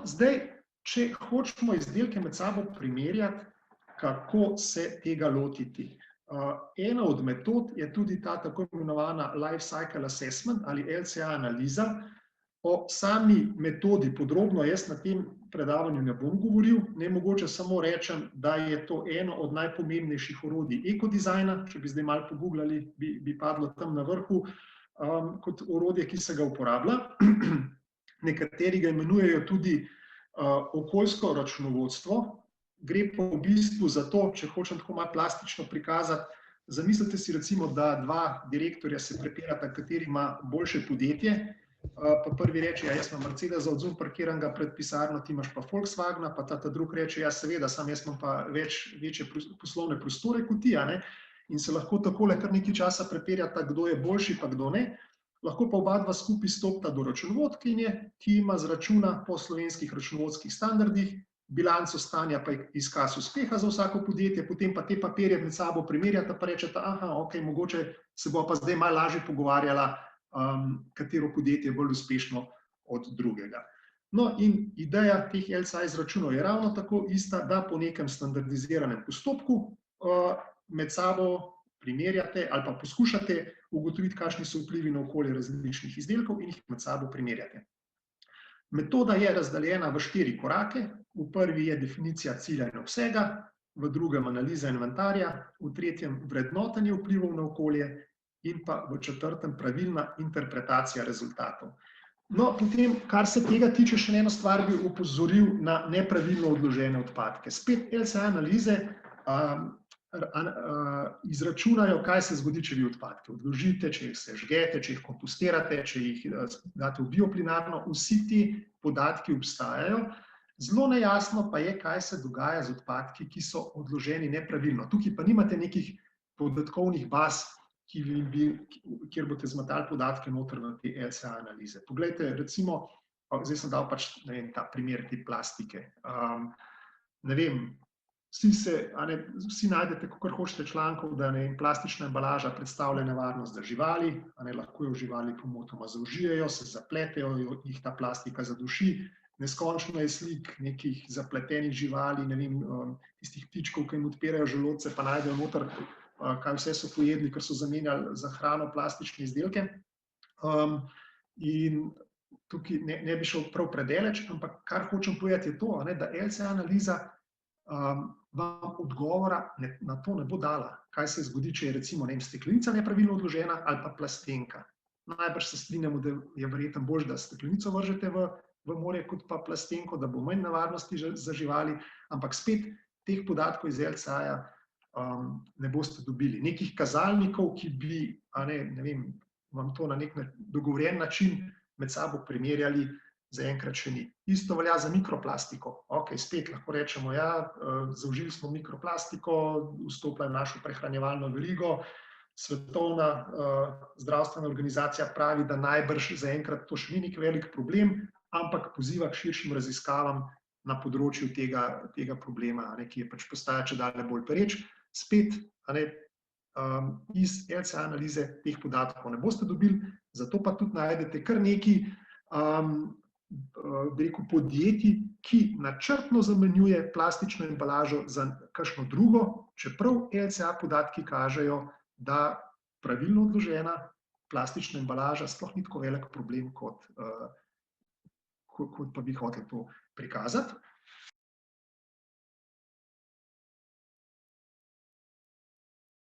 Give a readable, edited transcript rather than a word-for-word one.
zdaj, če hočemo izdelke med sabo primerjati, kako se tega lotiti. Ena od metod je tudi ta tako imenovana Life Cycle Assessment ali LCA analiza. O sami metodi podrobno jaz na tem predavanju ne bom govoril, ne mogoče samo rečem, da je to eno od najpomembnejših orodij ekodizajna, če bi zdaj malo pogooglali, bi padlo tam na vrhu kot orodje, ki se ga uporablja. Nekateri ga imenujejo tudi okoljsko računovodstvo. Gre pa v bistvu za to, če hočem tako malo plastično prikazati, zamislite si recimo, da dva direktorja se prepirata, kateri ima boljše podjetje, pa prvi reče, ja, jaz imam Mercedesa od zunaj parkiranega pred pisarno, ti imaš pa Volkswagna, pa ta drug reče, ja, seveda, sam jaz imam pa večje poslovne prostore kot ti, in se lahko takole kar nekaj časa prepirata, kdo je boljši, pa kdo ne. Lahko pa oba dva skupaj stopita do računovodkinje, ki ima zračuna po slovenskih računovodskih standardih, bilanco stanja pa izkaz uspeha za vsako podjetje, potem pa te papirje med sabo primerjata, pa rečeta, aha, ok, mogoče se bo pa zdaj malo lažje pogovarjala, katero podjetje je bolj uspešno od drugega. No, in ideja teh LCA izračunov je ravno tako ista, da po nekem standardiziranem postopku med sabo primerjate ali pa poskušate ugotoviti, kakšni so vplivi na okolje različnih izdelkov in jih med sabo primerjate. Metoda je razdeljena v 4 korake. V prvi je definicija cilja in obsega, v drugem analiza inventarja, v tretjem vrednotenje vplivov na okolje in pa v četrtem pravilna interpretacija rezultatov. No, potem, kar se tega tiče, še eno stvar bi opozoril na nepravilno odložene odpadke. Spet LCA analize izračunajo, kaj se zgodi, če vi odpadke odložite, če jih sežgete, če jih kompostirate, če jih date v bioplinarno, vsi ti podatki obstajajo. Zelo nejasno pa je, kaj se dogaja z odpadki, ki so odloženi nepravilno. Tukaj pa nimate nekih podatkovnih baz, kjer boste zmetali podatke noter v te LCA analize. Poglejte, recimo, zdaj sem dal pač, ne vem, ta primer te plastike. Ne vem, vsi najdete, kakor hočete člankov, da plastična embalaža predstavlja nevarnost za živali, lahko jo živali pomotoma zaužijejo, se zapletejo, jih ta plastika zaduši. Neskončno je slik nekih zapletenih živali, ne vem, tistih ptičkov, ki jim odpirajo želodce, pa najdejo noter, kaj vse so pojedli, ker so zamenjali za hrano plastične izdelke. In tukaj ne bi šel prav predaleč, ampak kar hočem povedati je to, da LCA analiza vam odgovora na to ne bo dala, kaj se zgodi, če je recimo steklenica nepravilno odložena ali pa plastenka. Najbrž se strinjamo, da je verjetno boljše, da steklenico vržete v morje kot pa plastenko, da bo manj nevarnosti za živali, ampak spet teh podatkov iz LCA-ja ne boste dobili. Nekih kazalnikov, ki bi, ne vem, vam to na nek dogovorjen način med sabo primerjali, zaenkrat še ni. Isto velja za mikroplastiko. Ok, spet lahko rečemo, ja, zaužili smo mikroplastiko, vstopila v našo prehranjevalno verigo, Svetovna zdravstvena organizacija pravi, da najbrž zaenkrat to še ni nek velik problem, ampak poziva k širšim raziskavam na področju tega problema, ki je pač postaja čedalje bolj pereč. Spet, iz LCA analize teh podatkov ne boste dobili, zato pa tudi najdete kar nekaj podjetij, ki načrtno zamenjuje plastično embalažo za kakšno drugo, čeprav LCA podatki kažejo, da pravilno odložena plastična embalaža sploh ni tako velik problem, kot pa bi hoteli to prikazati.